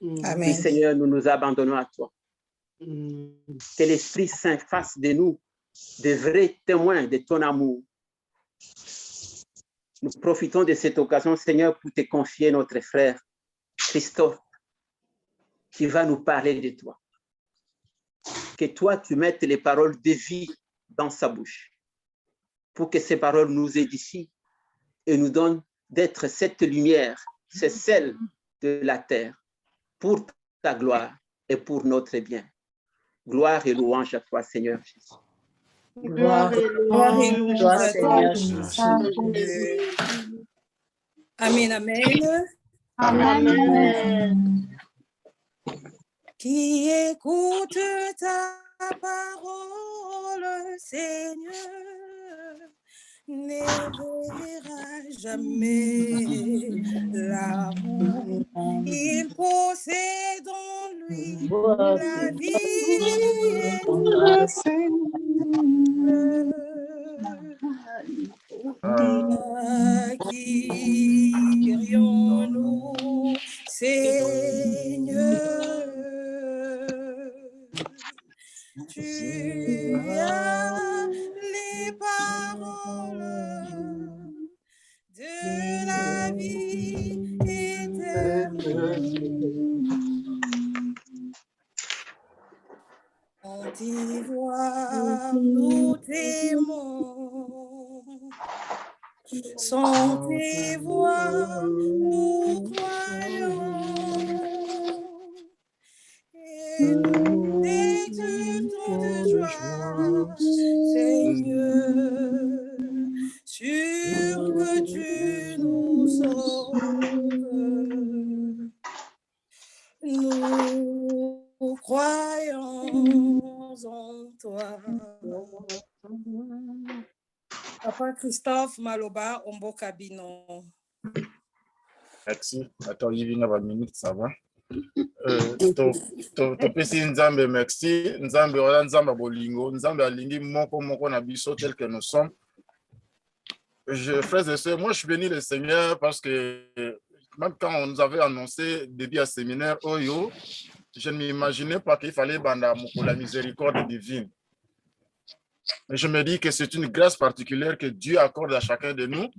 Amen. Et Seigneur, nous nous abandonnons à toi. Que l'Esprit Saint fasse de nous de vrais témoins de ton amour. Nous profitons de cette occasion, Seigneur, pour te confier notre frère Christophe, qui va nous parler de toi. Que toi, tu mettes les paroles de vie dans sa bouche, pour que ces paroles nous édifient et nous donnent d'être cette lumière, c'est celle de la terre, pour ta gloire et pour notre bien. Gloire et louange à toi, Seigneur Jésus. Gloire et louange à toi, Seigneur Jésus. Amen, amen. Amen. Qui écoute ta parole, Seigneur, ne verra jamais la honte. Il possède en lui la vie éternelle. Qui irions-nous, Seigneur? Tu as les paroles de la vie éternelle. En tes voix, nous t'aimons. Sans tes voix, nous croyons. Et nous t'exultons de joie, Seigneur, sûr que tu nous sauves. Nous croyons en toi. Papa Christophe Maloba, Omboka Bino. Merci. Attends, il y a une minute, ça va. Topesi Nzambe, merci. Nzambe, voilà Nzambe Bolingo. Nzambe alingi moko na biso tel que nous sommes. Frères et sœurs, moi je bénis le Seigneur parce que même quand on nous avait annoncé début à séminaire Oyo, je ne m'imaginais pas qu'il fallait banda pour la miséricorde divine. Mais je me dis que c'est une grâce particulière que Dieu accorde à chacun de nous,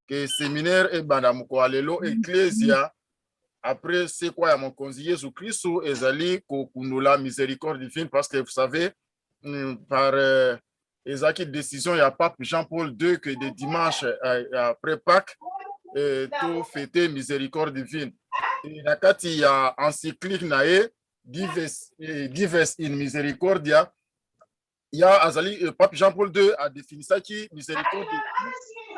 que séminaire et banda moko alelo ecclesia. Après, c'est quoi mon conseiller Jésus-Christ ou Ezali la miséricorde divine parce que vous savez, par Ezaki décision, il y a Pape Jean-Paul II que des dimanches après Pâques, tout fêter miséricorde divine. Et il y a encyclique nae, Dives in Misericordia. Il y a Azali, Pape Jean-Paul II a défini ça qui miséricorde divine.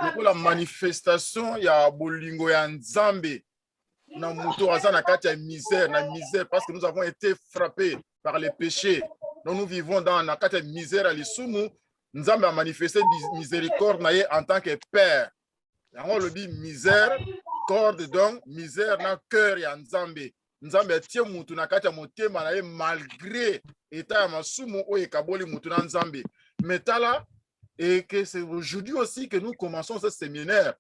Donc la manifestation, il y a Bolingo ya Nzambe. Na muto aza na kati ya misère, parce que nous avons été frappés par les péchés. Donc nous vivons dans la kati ya misère à l'isumu. Nzambe a manifesté miséricorde na ye en tant que père. On le dit misère, corde donc misère na cœur ya Nzambe. Nzambe tie mutu na kati ya motema na ye malgré état ya masumu oyo ekaboli mutu na Nzambe. Mais tala et que c'est aujourd'hui aussi que nous commençons ce séminaire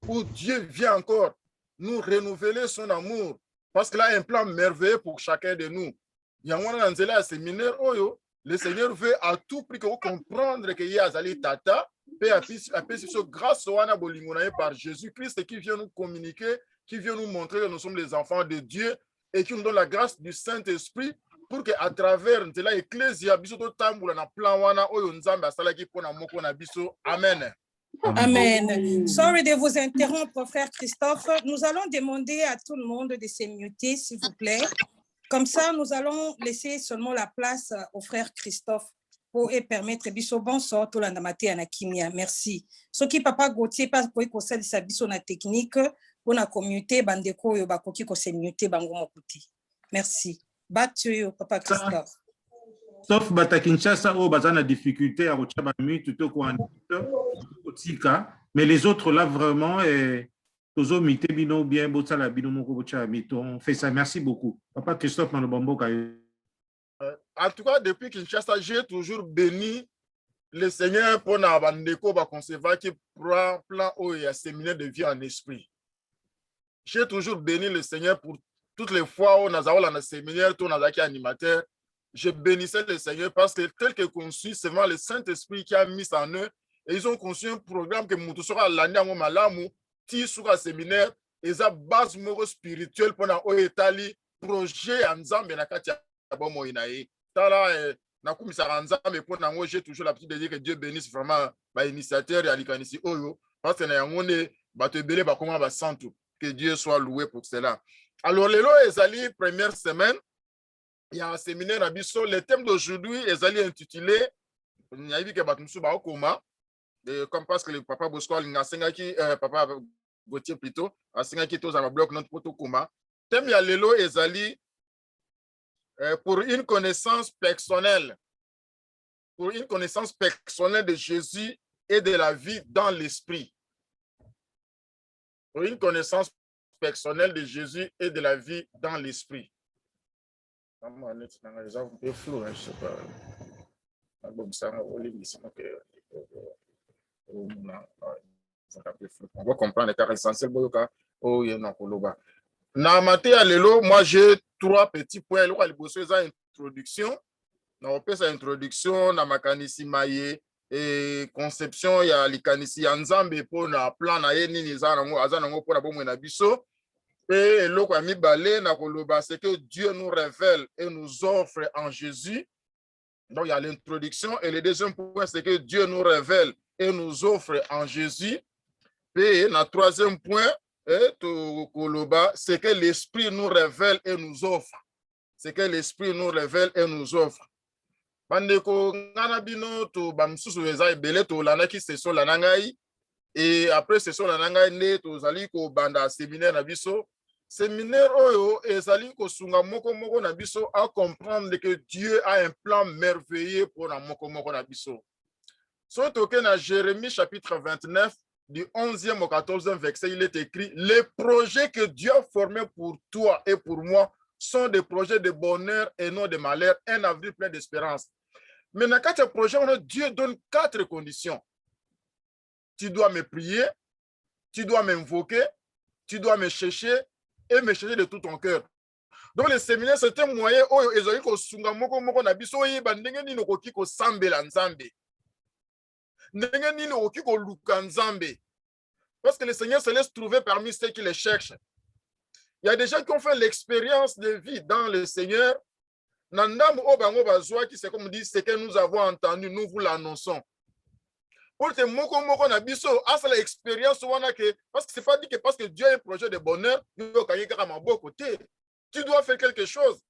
où Dieu vient encore nous renouveler son amour parce qu'il a un plan merveilleux pour chacun de nous. Il y a un séminaire, le Seigneur veut à tout prix que vous comprendre qu'il y a Azali Tata, grâce par Jésus-Christ qui vient nous communiquer, qui vient nous montrer que nous sommes les enfants de Dieu et qui nous donne la grâce du Saint-Esprit pour qu'à travers l'Ecclésia, Amen. Amen. Sorry de vous interrompre, frère Christophe. Nous allons demander à tout le monde de se muter, s'il vous plaît. Comme ça, nous allons laisser seulement la place au frère Christophe pour permettre biso bon sort tout l'andamate à Kimia. Merci. Ce qui papa Gauthier pas pour conseil de sa biso na technique pour la communauté bandeko yo bakoki ko se muter bango mokuti. Merci. Back to you, papa Christophe. Sauf bata Kinshasa où bazana difficulté à rechaba mi tout au mais les autres là vraiment tozo mité bino bien botala bino moko bocha mito on fait ça. Merci beaucoup papa Christophe Malobambo. En tout cas depuis Kinshasa j'ai toujours béni le Seigneur pour na bandeko ba concevoir qui prend plan au séminaire de vie en esprit. J'ai toujours béni le Seigneur pour toutes les fois où nous avons dans le séminaire, tout nous avons animateur, je bénissais le Seigneur parce que tel que conçu, c'est vraiment le Saint-Esprit qui a mis en eux et ils ont conçu un programme que nous sera l'année à Malamu, ti sur un séminaire, et ça base spirituelle pour l'Italie, projet en Zambie na kati ya bomo inaye. Tala na kumisara Nzambe pour nango, j'ai toujours l'habitude de dire que Dieu bénisse vraiment ba initiateur ya likanisi oyo parce que na yangone ba te belé ba comment ba santu. Que Dieu soit loué pour cela. Alors, lelo ezali première semaine, il y a un séminaire à Bisso. Le thème d'aujourd'hui est intitulé, il y a vu que Batumsu ba okoma, comme parce que le papa Bosco Lingasengaki, papa Gauthier plutôt, a Sengaki tous à ma bloc notre poto koma. Thème il y a lelo ezali pour une connaissance personnelle, de Jésus et de la vie dans l'esprit. Pour une connaissance personnelle de Jésus et de la vie dans l'esprit. C'est un peu flou, je ne sais pas. On va comprendre car l'essentiel. Moi, j'ai 3 petits points. Introduction. Introduction, na makanisi maye. Et conception, il y a likanisi Nzambe pour na plan na yeni nizanango azanango pour na bomo na biso. Et loko ami balé na koloba, c'est que Dieu nous révèle et nous offre en Jésus. Donc il y a l'introduction et le deuxième point c'est que Dieu nous révèle et nous offre en Jésus. Et le troisième point c'est que l'Esprit nous révèle et nous offre. C'est que l'Esprit nous révèle et nous offre. Bandeko ngana bino to bamsusu eza ebele to lanaki session la nangai et après session la nangai ne to zali ko banda séminaire na biso séminaire oyo ezali ko sunga moko moko na biso à comprendre que Dieu a un plan merveilleux pour na moko moko na biso. So toke na Jérémie chapitre 29 du 11e au 14e verset, il est écrit: les projets que Dieu a formés pour toi et pour moi sont des projets de bonheur et non de malheur, un avenir plein d'espérance. Mais dans 4 projets, Dieu donne 4 conditions. Tu dois me prier, tu dois m'invoquer, tu dois me chercher et me chercher de tout ton cœur. Donc le séminaire, c'est un moyen où ils ont dit que sunga moko moko na biso yeba ndenge nini okoki ko sambela Nzambe. Ndenge nini okoki ko luka Nzambe. Parce que le Seigneur se laisse trouver parmi ceux qui les cherchent. Il y a des gens qui ont fait l'expérience de vie dans le Seigneur. C'est comme dit, ce que nous avons entendu, nous vous l'annonçons. Pour te moko moko na biso, a fait l'expérience, parce que c'est pas dit que parce que Dieu a un projet de bonheur, tu dois faire quelque chose.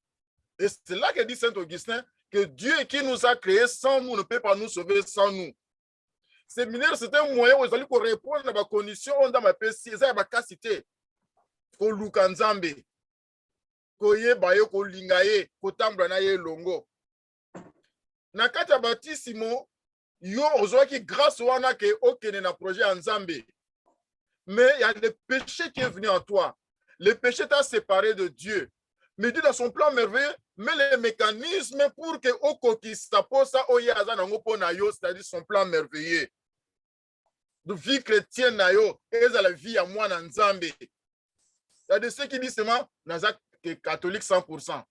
Et c'est là que dit Saint Augustin que Dieu qui nous a créés sans nous ne peut pas nous sauver sans nous. Séminaire, c'est un moyen où ils allaient répondre à ma condition, on a ma PC, ça ma capacité. Ko luka Nzambe. Koye bayo ko lingaye ko tambra na ye longo na kati ya batisimo yo ozwaki grâce wana ke okene na projet en Nzambe, mais il y a le péché qui est venu en toi. Le péché t'a séparé de Dieu, mais Dieu dans son plan merveilleux met les mécanismes pour que okoki saposa oye azanango pona yo, c'est-à-dire son plan merveilleux de vie chrétienne na yo et la vie à moi na Nzambe. Il y a de ceux qui disent seulement nazak catholique 100%.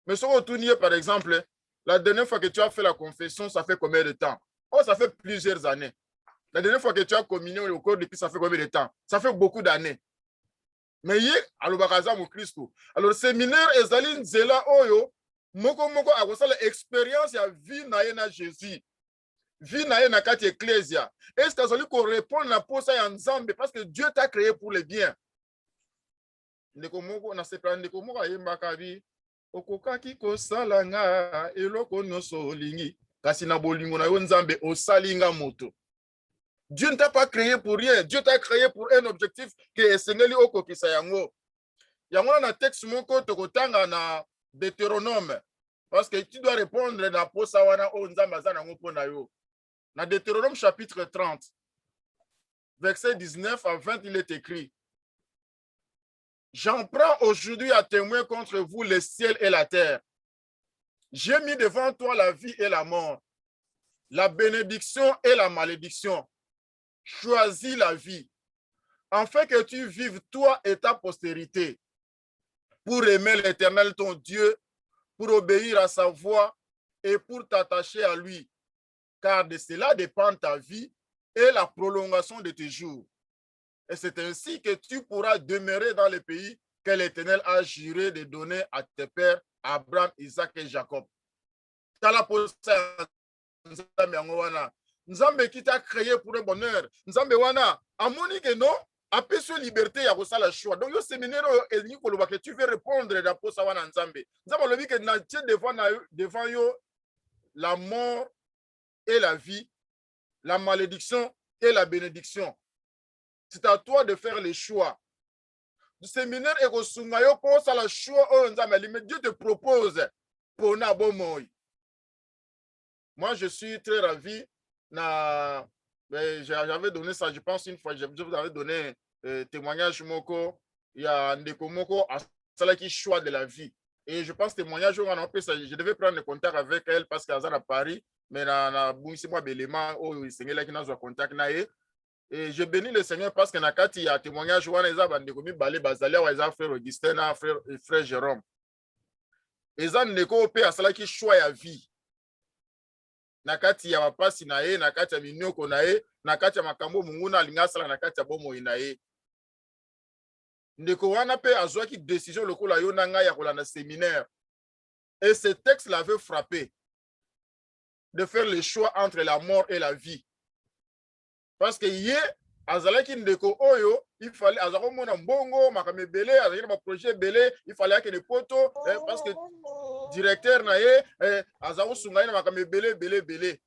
Mais si on retourne, par exemple, la dernière fois que tu as fait la confession, ça fait combien de temps? Oh, ça fait plusieurs années. La dernière fois que tu as communié au cours de Christ, ça fait combien de temps? Ça fait beaucoup d'années. Mais alors, le séminaire Ezaline Zela Oyo, moko moko a l'expérience ya vie na Jésus. Vie na kati ecclesia. Est-ce que vous répondre à la ça en Nzambe parce que Dieu t'a créé pour le bien? Ndeko moko na sepla ndeko moko ayembaka bi okokaki kosala nga eloko nyonso olingi kasi na bolingo na yo Nzambe osalinga moto. Dieu ne t'a pas créé pour rien. Dieu t'a créé pour un objectif que esengeli okokisa yango. Yango na texte moko tokotanga na Deutéronome parce que tu dois répondre na posa wana o Nzambe azana ngo pona yo. Na Deutéronome chapitre 30 verset 19 à 20 il est écrit: j'en prends aujourd'hui à témoin contre vous le ciel et la terre. J'ai mis devant toi la vie et la mort, la bénédiction et la malédiction. Choisis la vie, afin que tu vives toi et ta postérité. pour aimer l'Éternel ton Dieu, pour obéir à sa voix et pour t'attacher à lui. Car de cela dépend ta vie et la prolongation de tes jours. Et c'est ainsi que tu pourras demeurer dans le pays que l'Éternel a juré de donner à tes pères, Abraham, Isaac et Jacob. Nzambe qui t'a créé pour le bonheur. Nzambe wana, amoni que non, après sur liberté, il y a aussi le choix. Donc, le séminaire, que tu veux répondre d'après ça wana Nzambe. Nzambe le dit que devant yo, la mort et la vie, la malédiction et la bénédiction. C'est à toi de faire les choix. Le séminaire est au Sungayo pour ça le choix. Dieu te propose pour Nabomoy. Moi, je suis très ravi. J'avais donné ça, je pense, une fois. Je vous avais donné témoignage Moko. Il y a Ndeko Moko à cela qui choix de la vie. Et je pense témoignage, je devais prendre contact avec elle parce qu'elle est à Paris. Mais c'est moi, l'élément où il s'est mis en contact. Et je bénis le Seigneur parce qu'il y a un témoignage où il y a frère Augustin, frère Jérôme. Et ça, Ndeko Ope à cela qui choix la vie. Nakati ya mapasi na ye, nakati ya minyoko na ye, nakati ya makambo munguna alingasala nakati ya bomo na ye. Ndeko wana pe azwaki décision lokola yo na ngai ya kolanda séminaire. Et ce texte l'avait frappé de faire le choix entre la mort et la vie. Parce que ye azalaki ndeko oyo, il fallait azako mona mbongo, makame belé, azaki ma projet belé, il fallait que les poteaux parce que directeur na ye azako sungai na makame belé.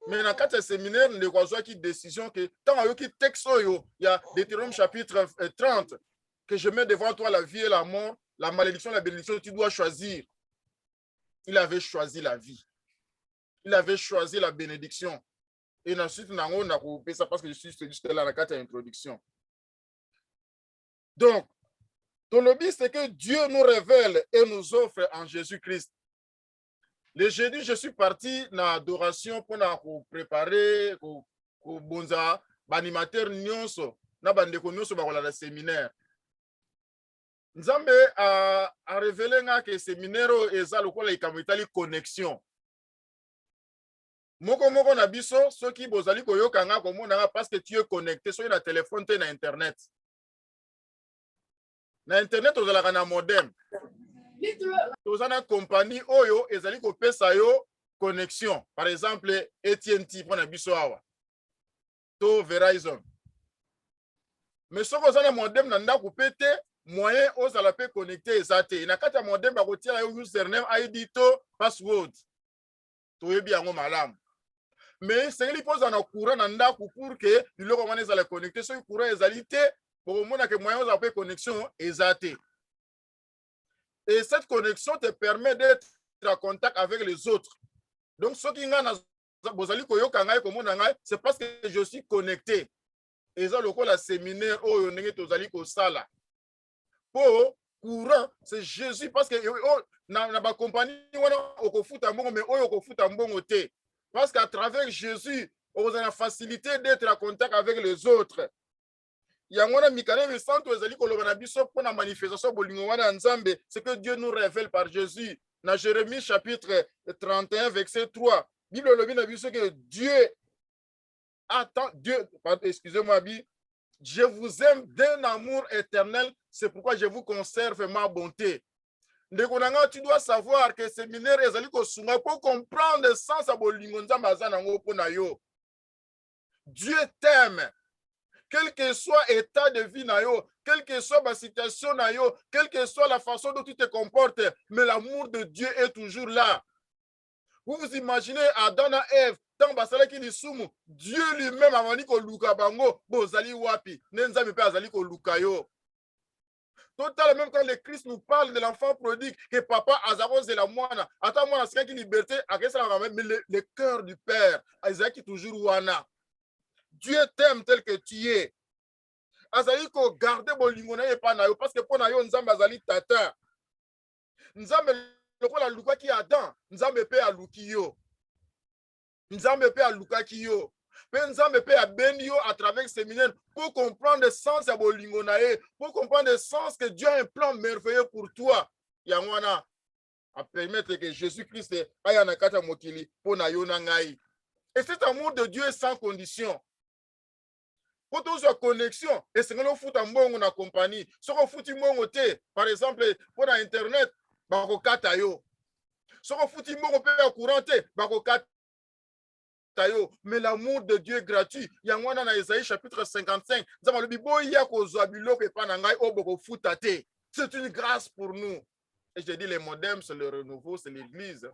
Mais dans quatre séminaires ne quoi qui décision que tant ayo ki texte oyo, il y a Deutéronome chapitre 30 que je mets devant toi la vie et la mort, la malédiction et la bénédiction, tu dois choisir. Il avait choisi la vie. Il avait choisi la bénédiction. Et ensuite, on a coupé ça parce que je suis juste là dans la carte d'introduction. Donc, le but, c'est que Dieu nous révèle et nous offre en Jésus-Christ. Le jeudi, je suis parti dans l'adoration pour nous préparer pour bonza animateur nyonso na bandeko nyonso ba la séminaire. Nzambe a révélé que séminaire eza lokola ikamwitali connexion. Moko na biso soki bozali koyoka nga komona parce que tu es connecté sur la téléphone te na internet. Na internet ozalaka na modem. Tozana compagnie oyo ezali kopesa yo connexion. Par exemple, AT&T pour na biso awa. To Verizon. Mais soko ozana modem na ndako pete moyen ozala pe connecté ezate. Na kati ya modem ba kotia yo username, ID to password. To yebi yango malamu. Mais c'est qu'il pose en courant dans ndako pour que le comment ezala connecté so courant ezalité pour mona que moyen ozala pe connexion ezate. Et cette connexion te permet d'être en contact avec les autres. Donc, ce qui c'est parce que je suis connecté. Et ça, le séminaire, pour courant, c'est Jésus. Parce que dans la compagnie, parce qu'à travers Jésus, on a la facilité d'être en contact avec les autres. C'est que Dieu nous révèle par Jésus. Dans Jérémie chapitre 31, verset 3, Bible dit que Dieu attend, excusez-moi, je vous aime d'un amour éternel, c'est pourquoi je vous conserve ma bonté. Tu dois savoir que ce séminaire est pour comprendre le sens de Dieu t'aime. Quel que soit l'état de vie, quelle que soit ma situation, quelle que soit la façon dont tu te comportes, mais l'amour de Dieu est toujours là. Vous vous imaginez Adam et Ève, tant Dieu lui-même a dit que Luka Bango, Bozali Wapi, Nenzami pe azali ko Lukayo. Total, même quand le Christ nous parle de l'enfant prodigue, que papa Azaros de la moine, attends moi, c'est une liberté, mais le cœur du Père, Isaac est toujours Wana. Dieu t'aime tel que tu es. Azali ko garder bolingo na epa na yo parce que pona yo nzambe azali tata. Nzambe lokola luka ki Adam, nzambe pe aluki yo. Nzambe pe aluka ki yo. Nzambe pe a béni yo à travers le séminaire pour comprendre le sens ya bolingo na ye, pour comprendre le sens que Dieu a un plan merveilleux pour toi. Yangwana à permettre que Jésus-Christ aya na kata mokili pour na yo na ngai. Et cet amour de Dieu est sans condition. Pour toute sa connexion, et c'est que fout en bon na compagnie. Si on fout en bon par exemple, pour Internet, bako kata yo. Si on fout en bon au courant, bako kata yo. Mais l'amour de Dieu est gratuit. Il y a un dans Isaïe chapitre 55. C'est une grâce pour nous. Et je dis les modernes, c'est le renouveau, c'est l'église.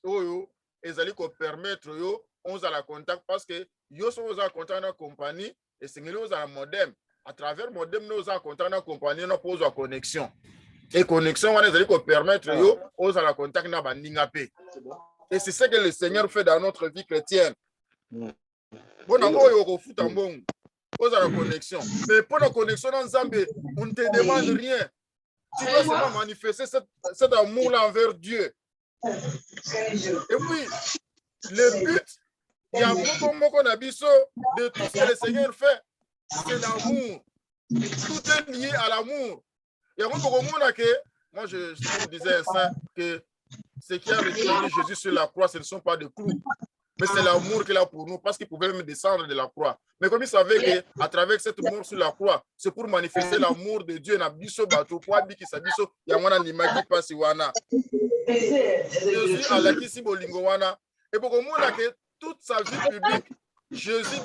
Oh, et ça peut permettre yo, on a la contact parce que yo sont en contact dans la compagnie et c'est nous à la modem. À travers modem, nous en contact dans la compagnie, nous pose la connexion. Et connexion, on a peut permettre yo, on a la contact dans la ningapé. Et c'est ce que le Seigneur fait dans notre vie chrétienne. Bon, on fout en bon. On a la connexion. Mais pour la connexion dans Zambie, on ne te demande rien. Tu dois seulement manifester cet amour-là envers Dieu. Et puis, le but, il y a beaucoup de tout ce que le Seigneur fait, c'est l'amour. Tout est lié à l'amour. Il y a beaucoup de monde que, moi je disais un saint que ce qui a retenu Jésus sur la croix, ce ne sont pas des clous, mais c'est l'amour qu'il a pour nous, parce qu'il pouvait même descendre de la croix. Mais comme il savait qu'à travers cette mort sur la croix, c'est pour manifester l'amour de Dieu. Jésus a la kisi bolingo wana. Et pour que toute sa vie publique, Jésus,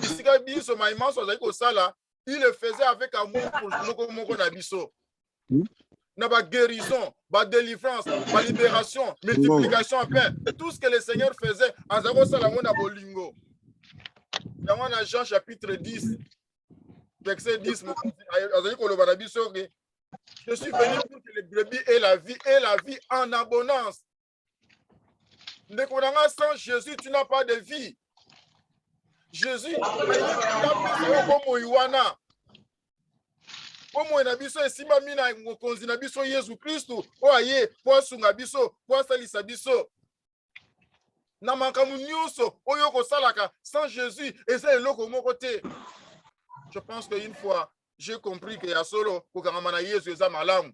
il le faisait avec amour pour nous. Na ba guérison, ba délivrance, ba libération, multiplication en paix. Tout ce que le Seigneur faisait, en Zabo Salamon à Bolingo. Dans Jean chapitre 10, verset 10, je suis venu pour que les brebis aient la vie en abondance. Sans Jésus, tu n'as pas de vie. Jésus, il a fait Omo na biso esimba mina mokonzi na biso Yesu Kristu oaye po sunga biso po salisa biso na makamu nyonso oyo ko salaka sans Jésus et c'est eloko moko te. Je pense qu'une fois j'ai compris que ya solo ko kangama na Yesu eza malamu.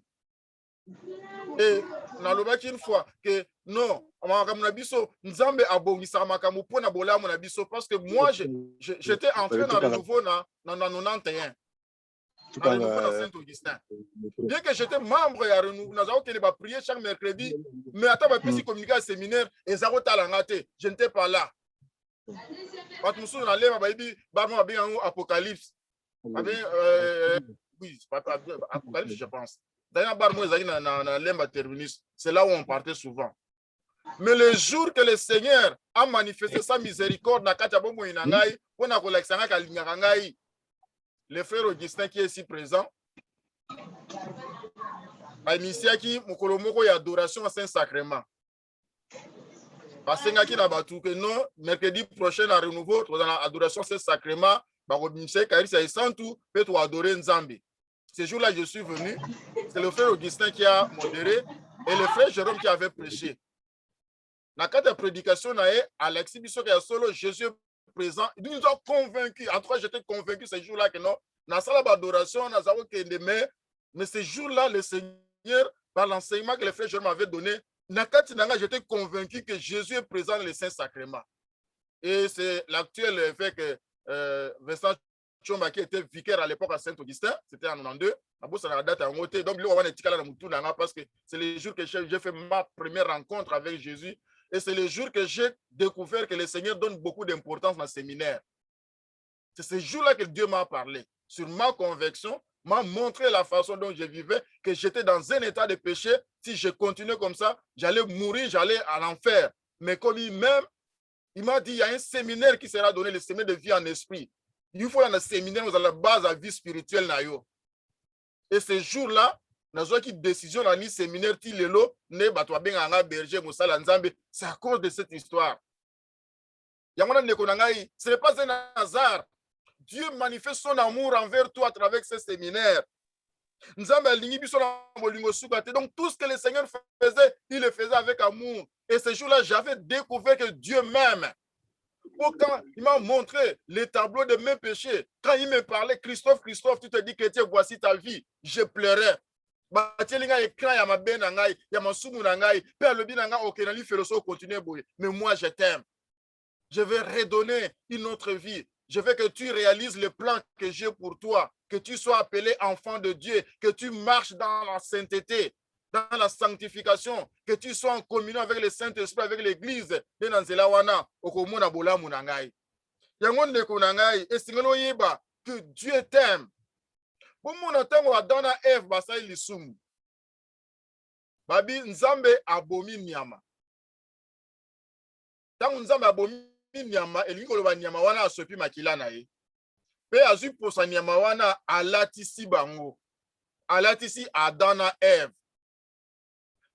Et na lobaki une fois que non makamu na biso Nzambe abongisa makamu po na bolamu na biso parce que moi j'étais entré dans le nouveau na 91. Saint-Augustin. Bien que j'étais membre de Renouveau, nous avons prié chaque mercredi, mais à ta petit communiqué à séminaire, et ça je n'étais pas là. Apocalypse. Oui, Apocalypse, je pense. C'est là où on partait souvent. Mais le jour que le Seigneur a manifesté sa miséricorde, le frère Augustin qui est ici présent a initié qui mokolomoko ya adoration à Saint-Sacrement. Parce que non, mercredi prochain à Renouveau, dans l'adoration Saint-Sacrement, peut adorer Nzambi. Ce jour-là, je suis venu. C'est le frère Augustin qui a modéré et le frère Jérôme qui avait prêché. Dans la prédication, Alexis Bissot qui a solo Jésus présent, ils nous ont convaincus. En tout cas, j'étais convaincu ce jour-là que non, dans la adoration, mais ce jour-là, le Seigneur, par l'enseignement que le frère Jérôme m'avait donné, j'étais convaincu que Jésus est présent dans les Saints-Sacrements. Et c'est l'actuel évêque Vincent Chomba qui était vicaire à l'époque à Saint-Augustin, c'était en 92. Donc, parce que c'est le jour que j'ai fait ma première rencontre avec Jésus. Et c'est le jour que j'ai découvert que le Seigneur donne beaucoup d'importance dans le séminaire. C'est ce jour-là que Dieu m'a parlé. Sur ma conviction, m'a montré la façon dont je vivais, que j'étais dans un état de péché. Si je continuais comme ça, j'allais mourir, j'allais à l'enfer. Mais comme il m'aime, il m'a dit, il y a un séminaire qui sera donné, le séminaire de vie en esprit. Il faut un séminaire, vous avez la base à vie spirituelle. Et ce jour-là, dans une décision dans le séminaire, c'est à cause de cette histoire. Ce n'est pas un hasard. Dieu manifeste son amour envers toi à travers ce séminaire. Donc tout ce que le Seigneur faisait, il le faisait avec amour. Et ce jour-là, j'avais découvert que Dieu m'aime. Quand il m'a montré les tableaux de mes péchés, quand il me parlait, Christophe, tu te dis que voici ta vie, je pleurais. Mais moi, je t'aime. Je vais redonner une autre vie. Je veux que tu réalises le plan que j'ai pour toi, que tu sois appelé enfant de Dieu, que tu marches dans la sainteté, dans la sanctification, que tu sois en communion avec le Saint-Esprit, avec l'Église. Que Dieu t'aime. Babi Nzambe abomi nyama. Tangu Nzambe abomi nyama, elingi koloba nyama wana asopi makila na ye. Pe azui posa nyama wana alatisi bango. Alatisi Adam na Eve.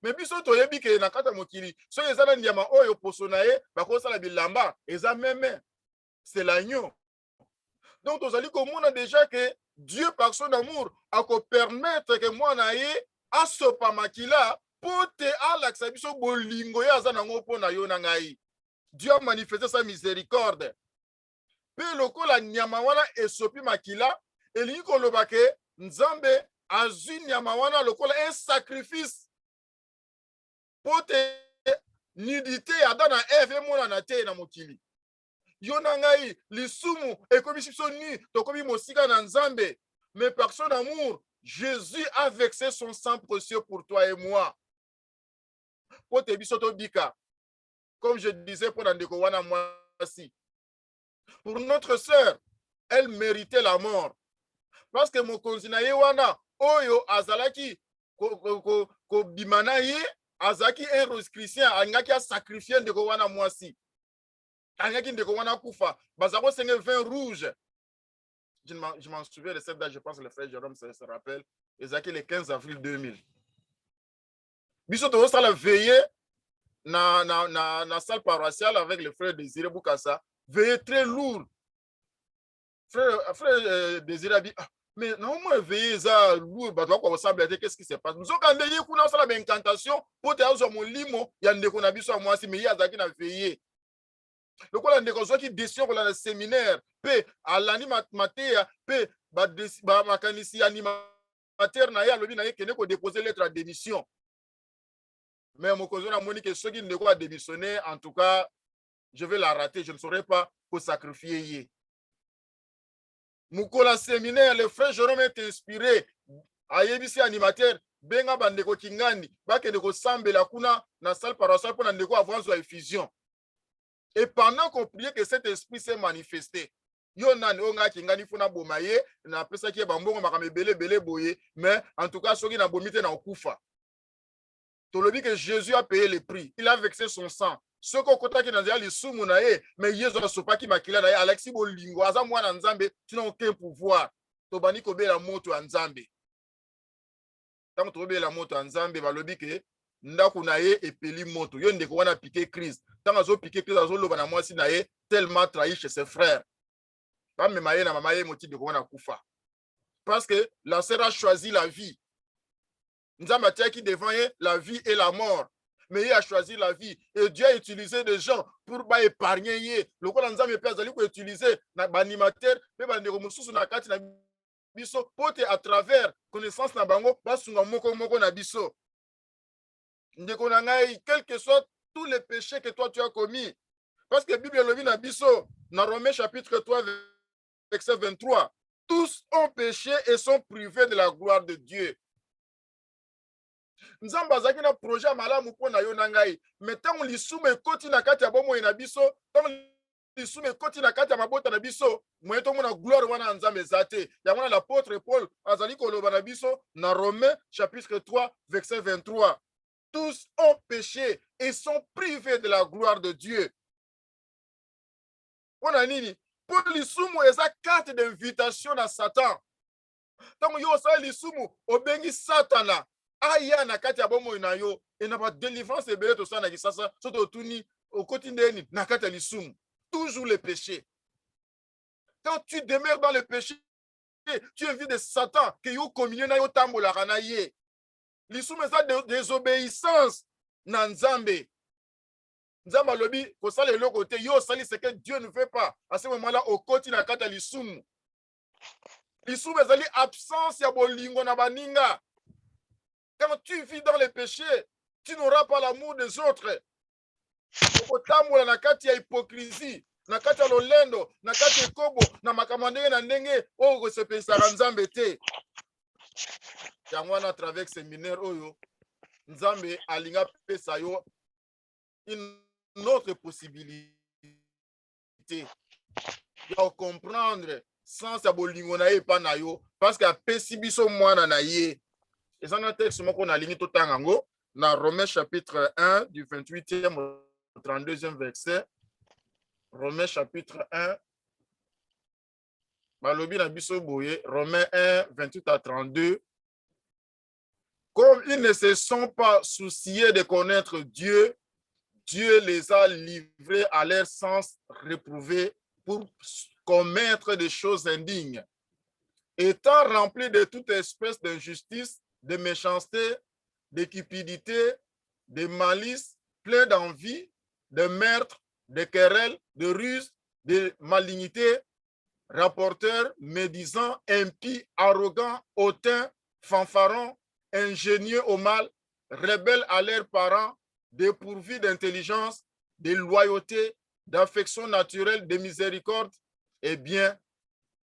Mais biso toyebi ke na kata mokili, so ezana nyama oyo poso na ye, bakosala bilamba, eza meme. C'est l'agneau. Donc tozali komona déjà que Dieu par son amour a ko permettre que moi na ye asopa makila pote alakisa biso bolingo ya aza nango pona yo na ngai. Dieu a manifesté sa miséricorde. Pe lokola nyama wana esopi makila, elingi koloba ke Nzambe azwi nyama wana lokola un sacrifice. Pote nudité ya Adam na Eve mona na te na mokili. Yo na ngai lisumu ekomi biso nu tokomi mosika na Nzambe. Mais par son amour, Jésus a versé son sang précieux pour toi et moi. Pote biso to bika. Comme je disais pour Ndeko wana mwasi. Pour notre sœur, elle méritait la mort. Parce que mokonzi na ye wana oyo azalaki ko bimana ye azaki un rosicrucien angaki a sacrifier Ndeko wana mwasi. Angaki Ndeko wana kufa. Bazako senge vin rouge. Je m'en souviens de cette date, je pense que le frère Jérôme se rappelle. Ezaki le 15 avril 2000. Biso to sala veiller na salle paroissiale avec le frère Désiré Boukassa, veillée très lourd. Frère Désiré a dit, mais non, moi, veillée ça lourd, qu'est-ce qui se passe? Nous avons quand même une incantation pour te avoir mon limo, il y a un déconnabi sur moi, mais il y a un qui n'a veillé. Le quoi, il qui décide pour le séminaire, puis à l'animateur, puis ma canisi animateur, n'a pas déposé lettre à démission. Mais mon cousin a dit que ceux qui ne doivent pas démissionner, en tout cas, je vais la rater. Je ne saurais pas pour sacrifier. Moukola séminaire, le frère Jérôme est inspiré. Ayebisi animateur, benga bandeko kingani, bake ndeko sambe la kuna na salle paroissiale pour ndeko avoir une effusion. Et pendant qu'on priait que cet esprit s'est manifesté, yo nani onga kingani funa bomaye na pesa ki bambongo makame bele boye, mais en tout cas soki na bomite na okufa. Tolobi que Jésus a payé le prix. Il a versé son sang. Ce qu'on compte qui dans les soumou nae, mais Jésus a sopa qui makila nae. Alexis Bolingo, aza mwana Nzambe, tu n'as aucun pouvoir. Tobani kobe la moto Nzambe. Tant tobe la moto Nzambe, balobi que ndaku nae et peli moto. Yo ndeko wana piqué crise. Tant azo piqué crise azo loba na mwasi nae tellement trahi chez ses frères. Pas me maye na mamaye moti de wana kufa. Parce que la sœur a choisi la vie. Nzambe a qui devant la vie et la mort. Mais il a choisi la vie. Et Dieu a utilisé des gens pour épargner. Le quoi Nzambe peut utiliser l'animateur, à travers connaissance na bango, moko na biso. Quel que soit tous les péchés que toi tu as commis. Parce que la Bible le dit na biso, dans Romains chapitre 3, verset 23, tous ont péché et sont privés de la gloire de Dieu. Nzambe azaki na projet malamu pona yo na ngai, mais tant lisumu ekoti na kati ya bomoi na biso, tant lisumu ekoti na kati ya mabota na biso, moye to mona gloire wana Nzambe ezate. Ya mona l'apôtre Paul azali koloba na biso na Romains chapitre 3 verset 23. Tous ont péché et sont privés de la gloire de Dieu. On a nini? Pour lisumu eza carte d'invitation à Satan. Tant yo sa lisumu obengi Satana. Aya na kati ya bomo na yo et na ba délivrance ebele to sana ki sasa soto tuni au quotidien na kati ya lisumu toujours le péché. Quand tu demeures dans le péché, tu invites de Satan que yo communion na yo tambola kana ye. Lisumu ça désobéissance na Nzambe. Nzamba lobi, ko sala le côté, yo sali ce que Dieu ne fait pas. À ce moment-là, au côté na kata lisumu. Lisumu ezali absence ya bolingo na baninga. Quand tu vis dans les péchés, tu n'auras pas l'amour des autres. Okotambola na kati ya hypocrisie, na kati ya lolendo, na kati ya kobo, na makamandenge na ndenge, oyo sepesaka Nzambe te. Yango wana travers séminaire oyo, Nzambe alinga pesa yo une autre possibilité. Ya comprendre sans ya bolingo na ye pa na yo, parce que apesi biso mwana na ye. Et ça, dans le texte qu'on a ligné tout le temps, dans Romains chapitre 1, du 28e au 32e verset. Romains chapitre 1, Romains 1, 28 à 32. Comme ils ne se sont pas souciés de connaître Dieu, Dieu les a livrés à leur sens réprouvé pour commettre des choses indignes. Étant remplis de toute espèce d'injustice, de méchanceté, de cupidité, de malice, plein d'envie, de meurtre, de querelles, de ruse, de malignité, rapporteurs, médisants, impies, arrogants, hautains, fanfarons, ingénieux au mal, rebelles à leurs parents, dépourvus d'intelligence, de loyauté, d'affection naturelle, de miséricorde, et bien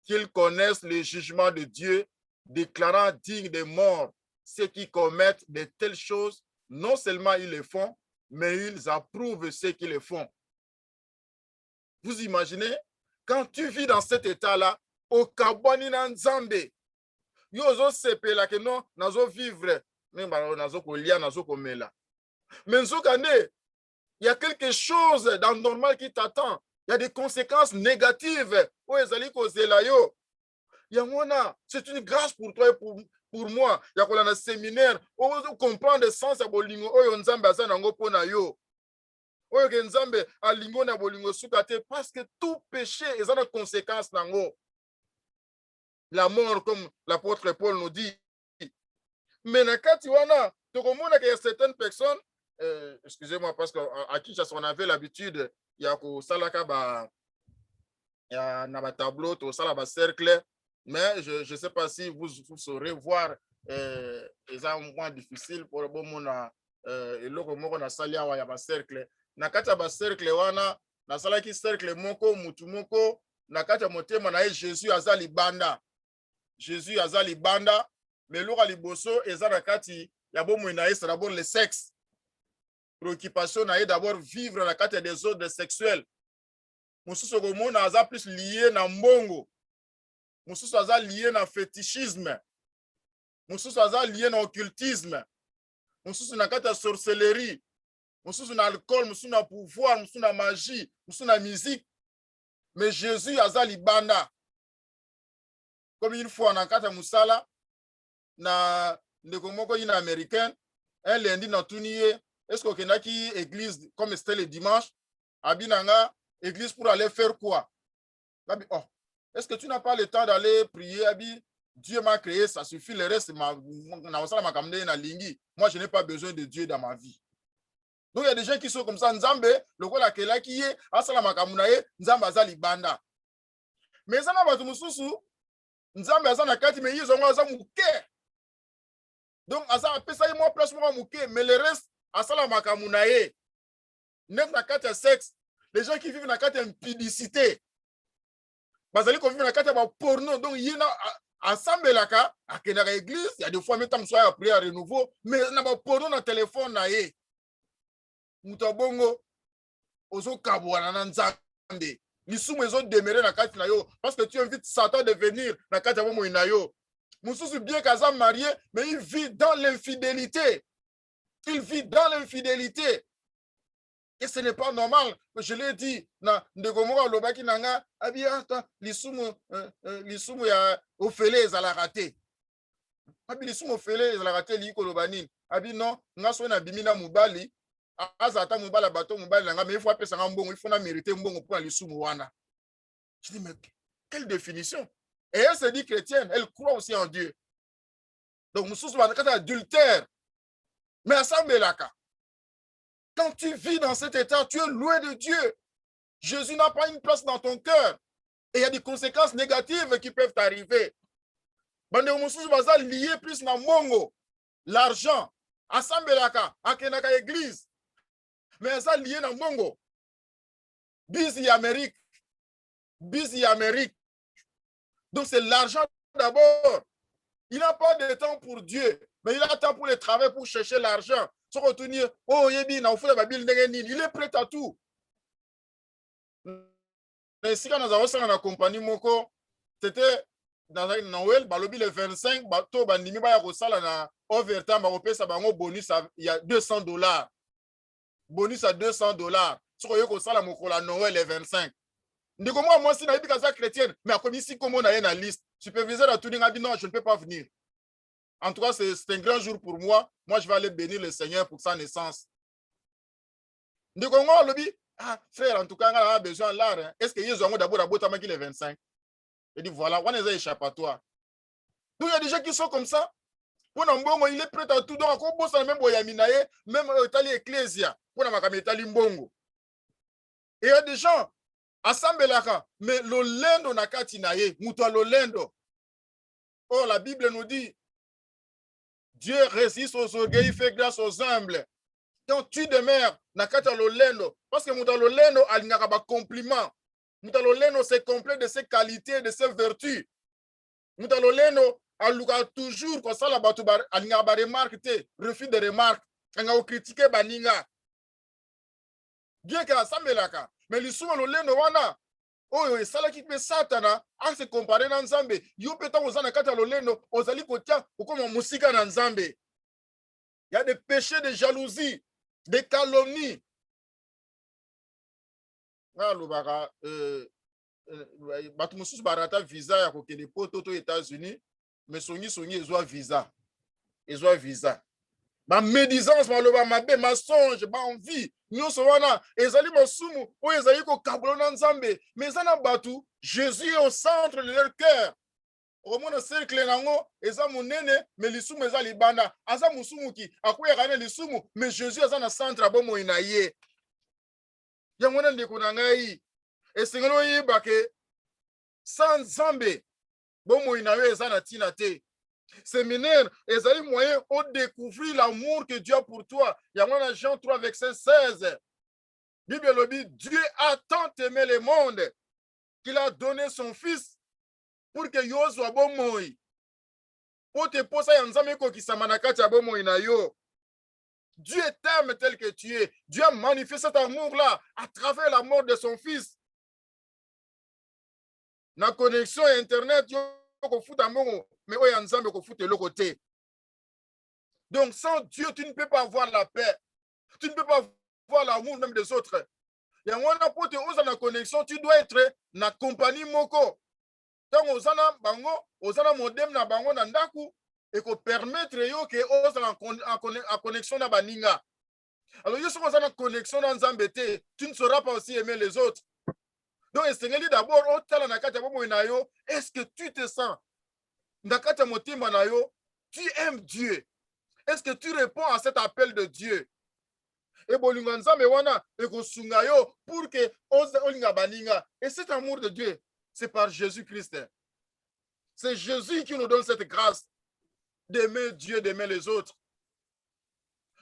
qu'ils connaissent le jugement de Dieu, déclarant dignes de mort ceux qui commettent de telles choses. Non seulement ils le font, mais ils approuvent ceux qui le font. Vous imaginez, quand tu vis dans cet état-là, au kabwani na Nzambe, yozo sepela que non, nazo vivre, nazo kolia, nazo komela. Mais nzokane, il y a quelque chose d'anormal qui t'attend. Il y a des conséquences négatives. C'est une grâce pour toi et pour moi. Il y a un séminaire. On comprend le sens de bolingo. Parce que tout péché est une conséquence. La mort, comme l'apôtre Paul nous dit. Mais il y a certaines personnes, excusez-moi, parce qu'à Kinshasa, on avait l'habitude, il y a un tableau, il y a un cercle, mais je ne sais pas si vous saurez voir, c'est un point difficile pour le bon monde, et là, on a sali un cercle. Nakata ba cercle wana, na sala ki cercle moko, mutu moko, nakata motema na Jésus azali banda. Jésus azali banda, mais l'ora liboso, ezana kati, ya bomo na c'est d'abord le sexe. Préoccupation na d'abord vivre la carte des ordres sexuels. Mususu komona aza plus lié na mbongo. Mususu aza lié na fétichisme. Mususu aza lié na occultisme. Mususu na kata sorcellerie. Mususu na alcool, mususu na pouvoir, mususu na magie, mususu na musique. Mais Jésus aza libanda. Comme une fois na kata musala na ndeko moko ina américaine, un lundi na tuniye. Est-ce qu'on a qui église comme c'était le dimanche? Abinanga, église pour aller faire quoi? Oh, est-ce que tu n'as pas le temps d'aller prier? Abi, Dieu m'a créé, ça suffit, le reste, moi je n'ai pas besoin de Dieu dans ma vie. Donc il y a des gens qui sont comme ça, Nzambe, le rôle à quel qui est, asala makamunaye, Nzambe azali banda. Mais ça n'a pas de mususu, Nzambe azana kati, mais ils ont azamouke. Donc asa apesa moi place moi mouke, mais le reste, asala makamunaye. Même na kati ya sexe, les gens qui vivent dans la carte impudicité, bazali ko vivre na kati ya porno, donc il y a ensemble là ka à kenaka église, il y a des fois même temps soit prier à renouveau, mais na ba porno na téléphone na ye. Mutabongo ozo kabwana na Nzambe. Lisumu ezo demeurer na kati na yo parce que tu invites Satan de venir na kati ya bomo ina yo. Mususu bien qu'azam marié, mais il vit dans l'infidélité. Il vit dans l'infidélité. Et ce n'est pas normal. Je l'ai dit, ndegomora lobaki nanga, abi ata lisumu ya ofele ezala raté. Abi lisumu ofele ezala raté li ko lobani. Abi non, nga so na bimina mubali, azata mubala bato mubali nanga, mais il faut apesa mbongo, il faut na mériter mbongo pour lisumu wana. Je dis mais quelle définition? Et elle se dit chrétienne, elle croit aussi en Dieu. Donc mususu banakata adultère. Mais assemble laka. Quand tu vis dans cet état, tu es loin de Dieu. Jésus n'a pas une place dans ton cœur. Et il y a des conséquences négatives qui peuvent t'arriver. Bande mususu baza lié plus na mongo, l'argent, asambelaka, akenaka église. Mais ça lié na mongo. Busy Amérique. Busy Amérique. Donc c'est l'argent d'abord. Il n'a pas de temps pour Dieu, mais il a temps pour le travail, pour chercher l'argent. Il est prêt à tout. Mais si on a une compagnie, c'était dans Noël, le 25, bonus il y a $200. Bonus à $200. Si on a Noël le 25. Moi, si je suis chrétienne, mais comme ici, comme on a une liste, superviseur a tout dit, non, je ne peux pas venir. En tout cas, c'est un grand jour pour moi. Moi, je vais aller bénir le Seigneur pour sa naissance. Ah, frère, en tout cas, on a besoin de l'art. Est-ce que Jésus a d'abord les 25? Il dit, voilà, on est échappatoire. Donc, il y a des gens qui sont comme ça. Il est prêt à tout. Donc, on a même Italie Ecclesia. Et il y a des gens, asambelaka, mais l'olendo nakati naye, muto l'olendo. Oh, la Bible nous dit, Dieu résiste aux orgueils, fait grâce aux humbles. Donc, tu demeures nakati l'olendo, parce que muto l'olendo alingaka ba compliment. Muto l'olendo c'est complet de ses qualités, de ses vertus. Muto l'olendo aluka toujours comme ça la batu alingaka ba remarque te, refus de remarque, anga critiquer baninga. Bien que asambelaka, mais l'issue l'olendo wana. Oh, ça qui peut satana à se comparer dans Nzambe. Yo peut-être aux anakata lolendo, aux ali kotia, ou comme musika dans Nzambe. Il y a des péchés de jalousie, des calomnies. Lubaka, batumusus barata visa ya kokende poto aux États-Unis, mais songi ils ont visa. Ils ont visa. Ma médisance, ma loba, ma mensonge, ma envie. Nous sommes là. Ezali masumu, ou ezali ko kablona nzambe. Mais ça n'a batu. Jésus est au centre de leur cœur. Au moins, cercle nango, eza munene, mais lisumu eza libanda. Aza musumu ki, akuya gane lisumu, mais Jésus est dans centre abomo inaye. Yamona ndeko nangai. Et singolo yibake, sans nzambe, bomo inaye eza na tina te. Séminaire, et ça moyen de découvrir l'amour que Dieu a pour toi. Il y a Jean 3, verset 16. Bible le dit, Dieu a tant aimé le monde qu'il a donné son fils pour que yo soit bon moi. Pour te poser un zameko qui s'amanakati a bon moi na yo. Dieu t'aime tel que tu es. Dieu a manifesté cet amour-là à travers la mort de son fils. La connexion Internet, yo mais donc sans Dieu tu ne peux pas avoir la paix, tu ne peux pas avoir l'amour même des autres. Et pour te oser la connexion, tu dois être na compagnie moko. Donc osana bango, osana modem na bango na ndaku et ko permettre yo que osa en connexion na baninga. Alors yo soki osana connexion na Nzambe te, tu ne sauras pas aussi aimer les autres. Donc esengeli d'abord otala na kati ya bomo na yo, est-ce que tu te sens tu aimes Dieu? Est-ce que tu réponds à cet appel de Dieu? Et cet amour de Dieu, c'est par Jésus-Christ. C'est Jésus qui nous donne cette grâce d'aimer Dieu, d'aimer les autres.